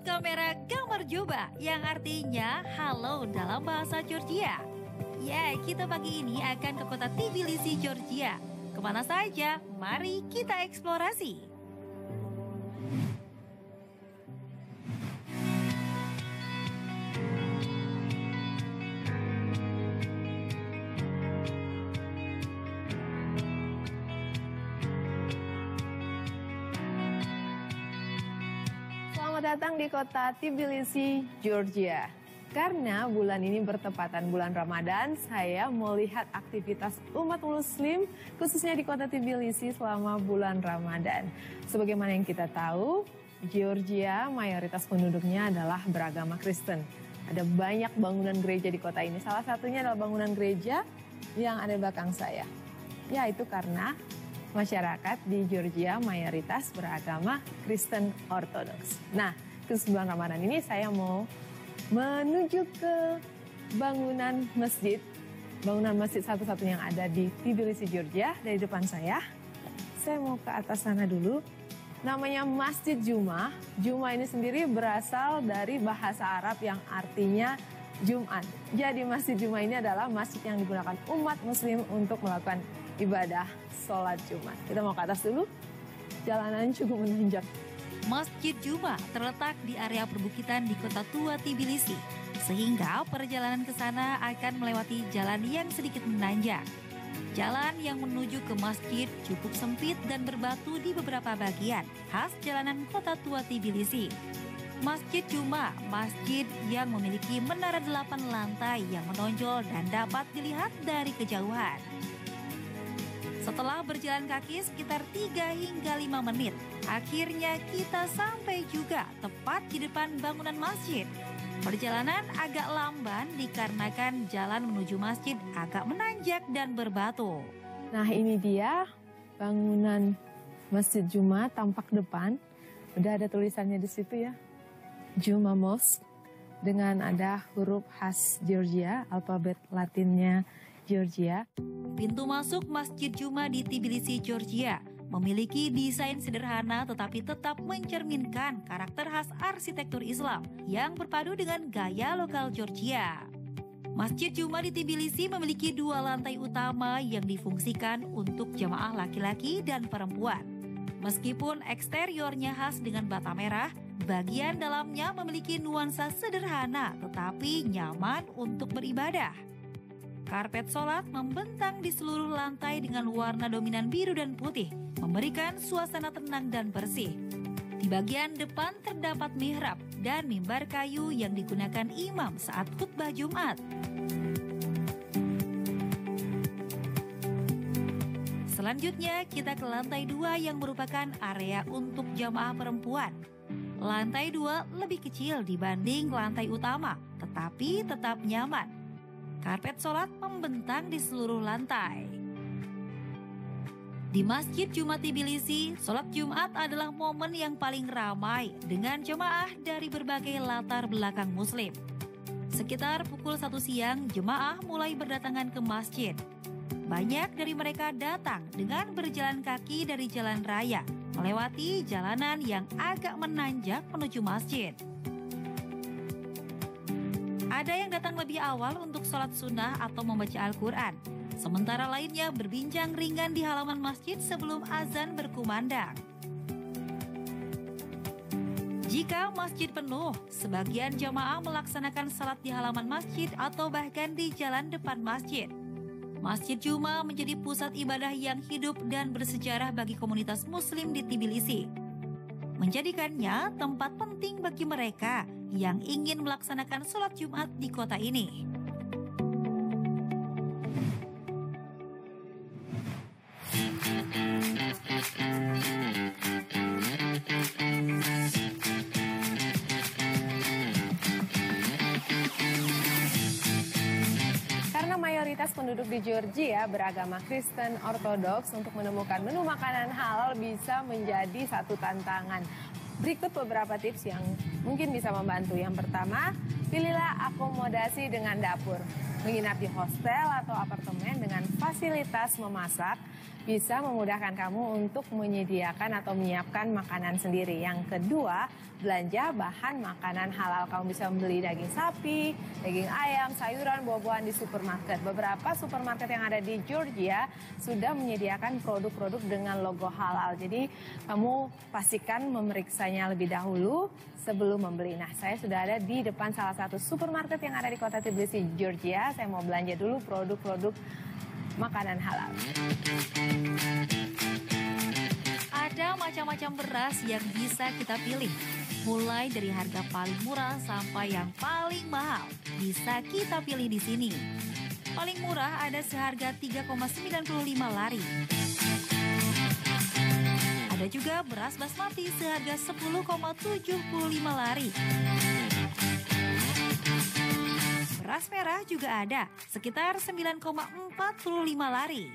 kamera gambar Juba yang artinya halo dalam bahasa Georgia. Ya, kita pagi ini akan ke kota Tbilisi, Georgia. Kemana saja? Mari kita eksplorasi. Selamat datang di kota Tbilisi, Georgia. Karena bulan ini bertepatan bulan Ramadan, saya mau lihat aktivitas umat muslim khususnya di kota Tbilisi selama bulan Ramadan. Sebagaimana yang kita tahu, Georgia mayoritas penduduknya adalah beragama Kristen. Ada banyak bangunan gereja di kota ini. Salah satunya adalah bangunan gereja yang ada di belakang saya. Ya, itu karena masyarakat di Georgia mayoritas beragama Kristen Ortodoks. Nah, khusus bulan Ramadan ini saya mau menuju ke bangunan masjid satu-satunya yang ada di Tbilisi, Georgia. Dari depan saya mau ke atas sana dulu. Namanya Masjid Juma. Juma ini sendiri berasal dari bahasa Arab yang artinya Jumat. Jadi Masjid Juma ini adalah masjid yang digunakan umat muslim untuk melakukan ibadah sholat Jumat. Kita mau ke atas dulu, jalanan cukup menanjak. Masjid Juma terletak di area perbukitan di kota tua Tbilisi, sehingga perjalanan ke sana akan melewati jalan yang sedikit menanjak. Jalan yang menuju ke masjid cukup sempit dan berbatu di beberapa bagian, khas jalanan kota tua Tbilisi. Masjid Juma, masjid yang memiliki menara 8 lantai yang menonjol dan dapat dilihat dari kejauhan. Setelah berjalan kaki sekitar 3 hingga 5 menit, akhirnya kita sampai juga tepat di depan bangunan masjid. Perjalanan agak lamban dikarenakan jalan menuju masjid agak menanjak dan berbatu. Nah, ini dia bangunan Masjid Juma tampak depan. Udah ada tulisannya di situ ya. Juma Mosque dengan ada huruf khas Georgia, alfabet Latinnya Georgia. Pintu masuk Masjid Juma di Tbilisi, Georgia memiliki desain sederhana tetapi tetap mencerminkan karakter khas arsitektur Islam yang berpadu dengan gaya lokal Georgia. Masjid Juma di Tbilisi memiliki 2 lantai utama yang difungsikan untuk jamaah laki-laki dan perempuan. Meskipun eksteriornya khas dengan bata merah, bagian dalamnya memiliki nuansa sederhana tetapi nyaman untuk beribadah. Karpet sholat membentang di seluruh lantai dengan warna dominan biru dan putih, memberikan suasana tenang dan bersih. Di bagian depan terdapat mihrab dan mimbar kayu yang digunakan imam saat khutbah Jumat. Selanjutnya kita ke lantai 2 yang merupakan area untuk jamaah perempuan. Lantai 2 lebih kecil dibanding lantai utama, tetapi tetap nyaman. Karpet sholat membentang di seluruh lantai. Di Masjid Juma Tbilisi, sholat Jumat adalah momen yang paling ramai dengan jemaah dari berbagai latar belakang muslim. Sekitar pukul 1 siang, jemaah mulai berdatangan ke masjid. Banyak dari mereka datang dengan berjalan kaki dari jalan raya, melewati jalanan yang agak menanjak menuju masjid. Ada yang datang lebih awal untuk sholat sunnah atau membaca Al-Quran. Sementara lainnya berbincang ringan di halaman masjid sebelum azan berkumandang. Jika masjid penuh, sebagian jamaah melaksanakan salat di halaman masjid atau bahkan di jalan depan masjid. Masjid Juma menjadi pusat ibadah yang hidup dan bersejarah bagi komunitas muslim di Tbilisi. Menjadikannya tempat penting bagi mereka yang ingin melaksanakan sholat Jumat di kota ini. Karena mayoritas penduduk di Georgia beragama Kristen Ortodoks, untuk menemukan menu makanan halal bisa menjadi satu tantangan. Berikut beberapa tips yang mungkin bisa membantu. Yang pertama, pilihlah akomodasi dengan dapur. Menginap di hostel atau apartemen dengan fasilitas memasak bisa memudahkan kamu untuk menyediakan atau menyiapkan makanan sendiri. Yang kedua, belanja bahan makanan halal. Kamu bisa membeli daging sapi, daging ayam, sayuran, buah-buahan di supermarket. Beberapa supermarket yang ada di Georgia sudah menyediakan produk-produk dengan logo halal. Jadi kamu pastikan memeriksanya lebih dahulu sebelum membeli. Nah, saya sudah ada di depan salah satu supermarket yang ada di kota Tbilisi, Georgia. Saya mau belanja dulu produk-produk makanan halal. Ada macam-macam beras yang bisa kita pilih. Mulai dari harga paling murah sampai yang paling mahal, bisa kita pilih di sini. Paling murah ada seharga 3,95 lari. Ada juga beras basmati seharga 10,75 lari. Beras merah juga ada, sekitar 9,45 lari.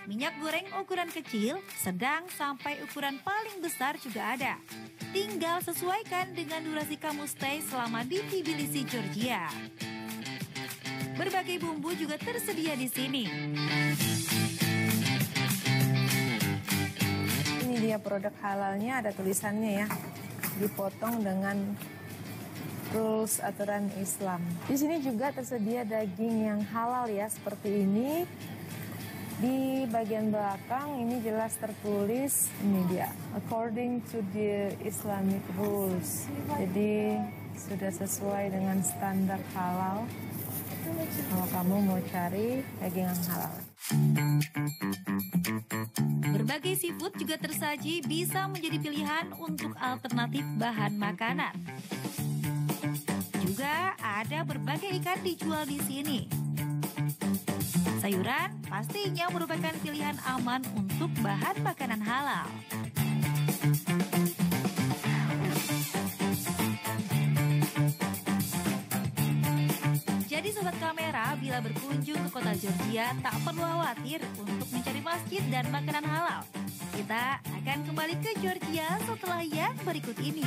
Minyak goreng ukuran kecil, sedang sampai ukuran paling besar juga ada. Tinggal sesuaikan dengan durasi kamu stay selama di Tbilisi, Georgia. Berbagai bumbu juga tersedia di sini. Ini dia produk halalnya, ada tulisannya ya. Dipotong dengan rules aturan Islam. Di sini juga tersedia daging yang halal ya, seperti ini. Di bagian belakang ini jelas tertulis, ini dia, according to the Islamic rules. Jadi sudah sesuai dengan standar halal kalau kamu mau cari daging yang halal. Berbagai seafood juga tersaji, bisa menjadi pilihan untuk alternatif bahan makanan. Juga ada berbagai ikan dijual di sini. Sayuran pastinya merupakan pilihan aman untuk bahan makanan halal. Jadi sobat kamera, bila berkunjung ke kota Georgia, tak perlu khawatir untuk mencari masjid dan makanan halal. Kita akan kembali ke Georgia setelah yang berikut ini.